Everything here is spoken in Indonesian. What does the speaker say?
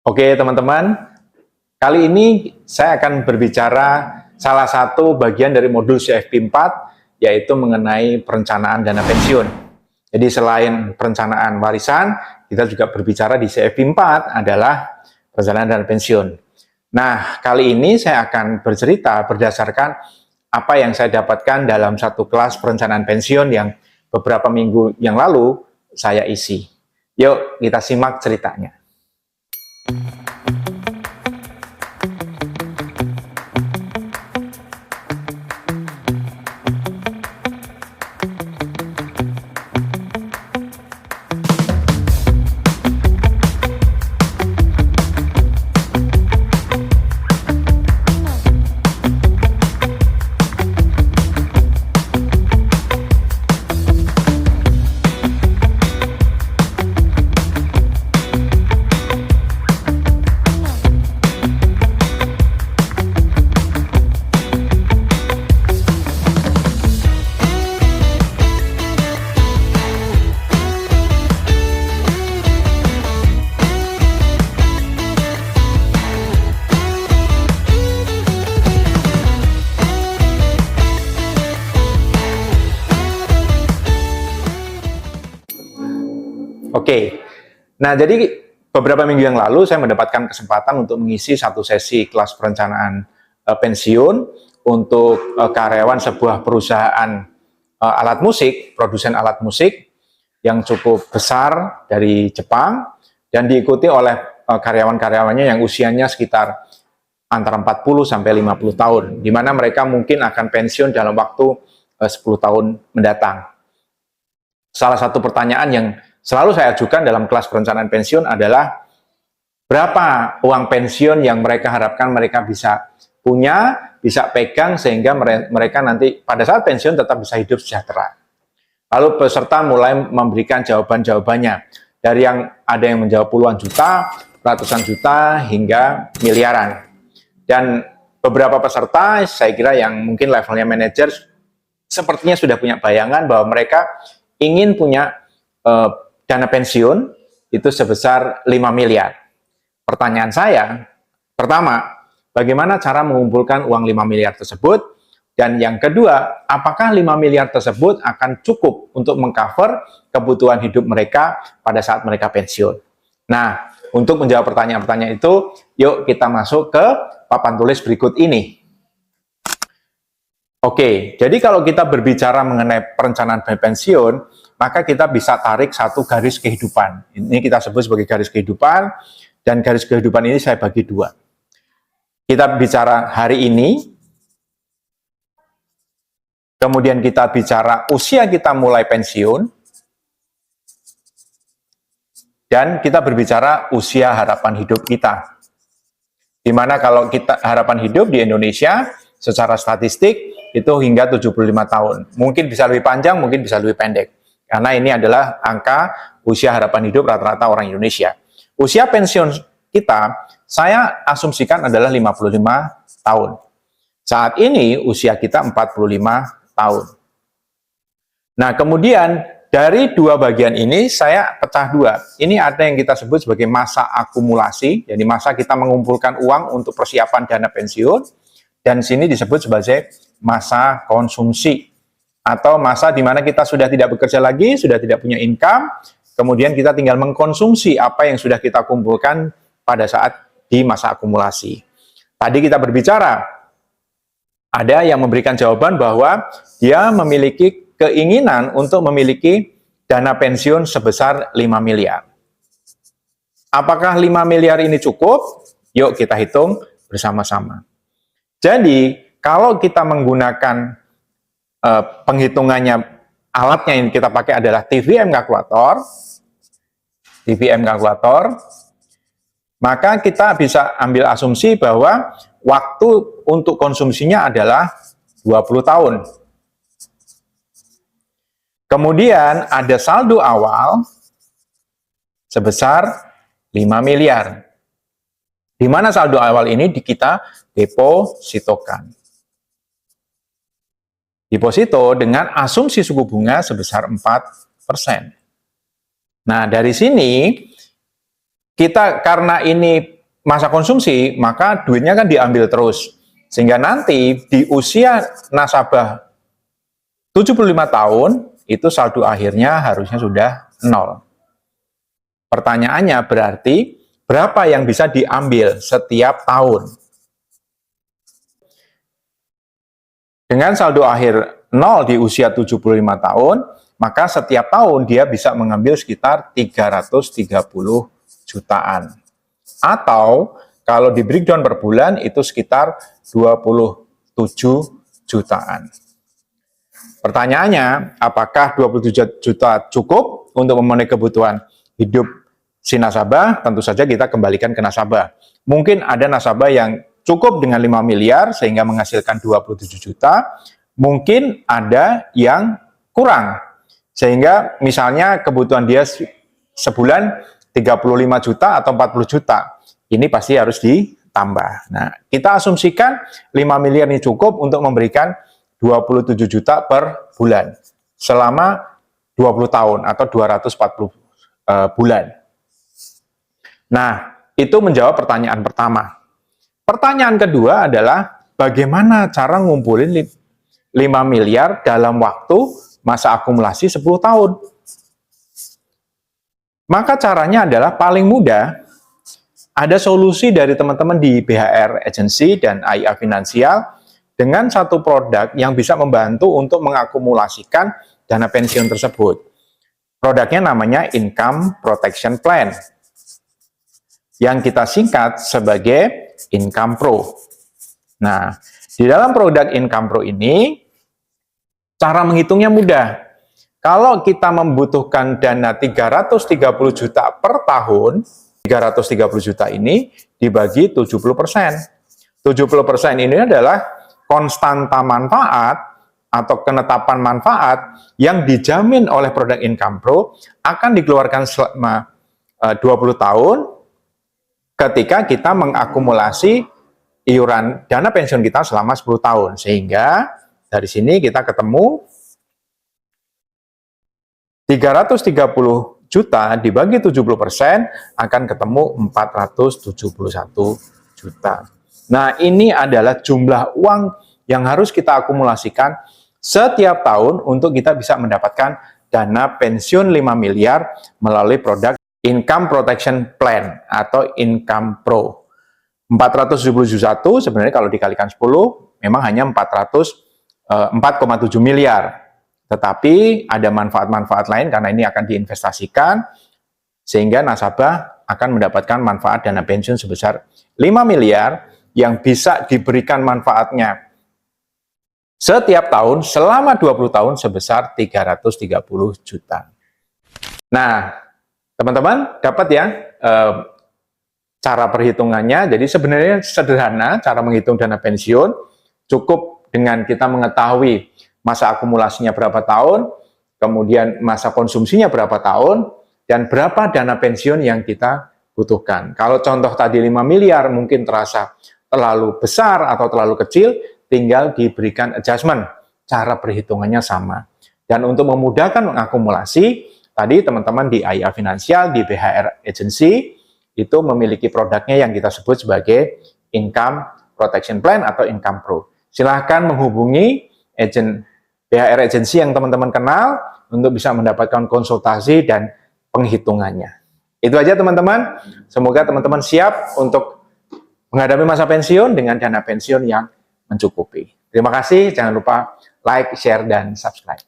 Oke teman-teman, kali ini saya akan berbicara salah satu bagian dari modul CFP 4, yaitu mengenai perencanaan dana pensiun. Jadi selain perencanaan warisan, kita juga berbicara di CFP 4 adalah perencanaan dana pensiun. Nah, kali ini saya akan bercerita berdasarkan apa yang saya dapatkan dalam satu kelas perencanaan pensiun yang beberapa minggu yang lalu saya isi. Yuk kita simak ceritanya. Oke, nah jadi beberapa minggu yang lalu saya mendapatkan kesempatan untuk mengisi satu sesi kelas perencanaan pensiun untuk karyawan sebuah perusahaan alat musik, produsen alat musik yang cukup besar dari Jepang dan diikuti oleh karyawan-karyawannya yang usianya sekitar antara 40 sampai 50 tahun, di mana mereka mungkin akan pensiun dalam waktu 10 tahun mendatang. Salah satu pertanyaan yang selalu saya ajukan dalam kelas perencanaan pensiun adalah berapa uang pensiun yang mereka harapkan mereka bisa punya, bisa pegang sehingga mereka nanti pada saat pensiun tetap bisa hidup sejahtera. Lalu peserta mulai memberikan jawaban-jawabannya dari yang ada yang menjawab puluhan juta, ratusan juta hingga miliaran. Dan beberapa peserta saya kira yang mungkin levelnya manajer sepertinya sudah punya bayangan bahwa mereka ingin punya dana pensiun itu sebesar 5 miliar. Pertanyaan saya, pertama, bagaimana cara mengumpulkan uang 5 miliar tersebut? Dan yang kedua, apakah 5 miliar tersebut akan cukup untuk mengcover kebutuhan hidup mereka pada saat mereka pensiun? Nah, untuk menjawab pertanyaan-pertanyaan itu, yuk kita masuk ke papan tulis berikut ini. Oke, jadi kalau kita berbicara mengenai perencanaan pensiun, maka kita bisa tarik satu garis kehidupan. Ini kita sebut sebagai garis kehidupan, dan garis kehidupan ini saya bagi dua. Kita bicara hari ini, kemudian kita bicara usia kita mulai pensiun, dan kita berbicara usia harapan hidup kita. Dimana kalau kita harapan hidup di Indonesia, secara statistik, itu hingga 75 tahun. Mungkin bisa lebih panjang, mungkin bisa lebih pendek. Karena ini adalah angka usia harapan hidup rata-rata orang Indonesia. Usia pensiun kita, saya asumsikan adalah 55 tahun. Saat ini usia kita 45 tahun. Nah, kemudian dari dua bagian ini saya pecah dua. Ini ada yang kita sebut sebagai masa akumulasi, jadi masa kita mengumpulkan uang untuk persiapan dana pensiun, dan sini disebut sebagai masa konsumsi, atau masa di mana kita sudah tidak bekerja lagi, sudah tidak punya income, kemudian kita tinggal mengkonsumsi apa yang sudah kita kumpulkan pada saat di masa akumulasi. Tadi kita berbicara, ada yang memberikan jawaban bahwa dia memiliki keinginan untuk memiliki dana pensiun sebesar 5 miliar. Apakah 5 miliar ini cukup? Yuk kita hitung bersama-sama. Jadi, kalau kita menggunakan penghitungannya, alatnya yang kita pakai adalah TVM kalkulator, maka kita bisa ambil asumsi bahwa waktu untuk konsumsinya adalah 20 tahun. Kemudian ada saldo awal sebesar 5 miliar. Di mana saldo awal ini kita depositokan. Deposito dengan asumsi suku bunga sebesar 4%. Nah, dari sini kita karena ini masa konsumsi, maka duitnya kan diambil terus. Sehingga nanti di usia nasabah 75 tahun, itu saldo akhirnya harusnya sudah 0. Pertanyaannya berarti, berapa yang bisa diambil setiap tahun? Dengan saldo akhir 0 di usia 75 tahun, maka setiap tahun dia bisa mengambil sekitar 330 jutaan. Atau kalau di breakdown per bulan itu sekitar 27 jutaan. Pertanyaannya, apakah 27 juta cukup untuk memenuhi kebutuhan hidup si nasabah? Tentu saja kita kembalikan ke nasabah. Mungkin ada nasabah yang cukup dengan 5 miliar sehingga menghasilkan 27 juta. Mungkin ada yang kurang. Sehingga misalnya kebutuhan dia sebulan 35 juta atau 40 juta. Ini pasti harus ditambah. Nah, kita asumsikan 5 miliar ini cukup untuk memberikan 27 juta per bulan selama 20 tahun atau 240 bulan. Nah, itu menjawab pertanyaan pertama. Pertanyaan kedua adalah bagaimana cara ngumpulin 5 miliar dalam waktu masa akumulasi 10 tahun. Maka caranya adalah paling mudah, ada solusi dari teman-teman di BHR Agency dan AIA Finansial dengan satu produk yang bisa membantu untuk mengakumulasikan dana pensiun tersebut. Produknya namanya Income Protection Plan, yang kita singkat sebagai Income Pro. Nah, di dalam produk Income Pro ini, cara menghitungnya mudah. Kalau kita membutuhkan dana 330 juta per tahun, 330 juta ini dibagi 70%. 70% ini adalah konstanta manfaat atau penetapan manfaat yang dijamin oleh produk Income Pro akan dikeluarkan selama 20 tahun ketika kita mengakumulasi iuran dana pensiun kita selama 10 tahun. Sehingga dari sini kita ketemu 330 juta dibagi 70% akan ketemu 471 juta. Nah, ini adalah jumlah uang yang harus kita akumulasikan setiap tahun untuk kita bisa mendapatkan dana pensiun 5 miliar melalui produk Income Protection Plan atau Income Pro. 471 sebenarnya kalau dikalikan 10 memang hanya 4,7 miliar. Tetapi ada manfaat-manfaat lain karena ini akan diinvestasikan sehingga nasabah akan mendapatkan manfaat dana pensiun sebesar 5 miliar yang bisa diberikan manfaatnya setiap tahun selama 20 tahun sebesar 330 juta. Nah, teman-teman dapat ya cara perhitungannya. Jadi sebenarnya sederhana cara menghitung dana pensiun, cukup dengan kita mengetahui masa akumulasinya berapa tahun, kemudian masa konsumsinya berapa tahun, dan berapa dana pensiun yang kita butuhkan. Kalau contoh tadi 5 miliar mungkin terasa terlalu besar atau terlalu kecil, tinggal diberikan adjustment. Cara perhitungannya sama. Dan untuk memudahkan mengakumulasi, tadi teman-teman di AIA Finansial, di BHR Agency, itu memiliki produknya yang kita sebut sebagai Income Protection Plan atau Income Pro. Silahkan menghubungi agent BHR Agency yang teman-teman kenal untuk bisa mendapatkan konsultasi dan penghitungannya. Itu aja teman-teman. Semoga teman-teman siap untuk menghadapi masa pensiun dengan dana pensiun yang mencukupi. Terima kasih. Jangan lupa like, share, dan subscribe.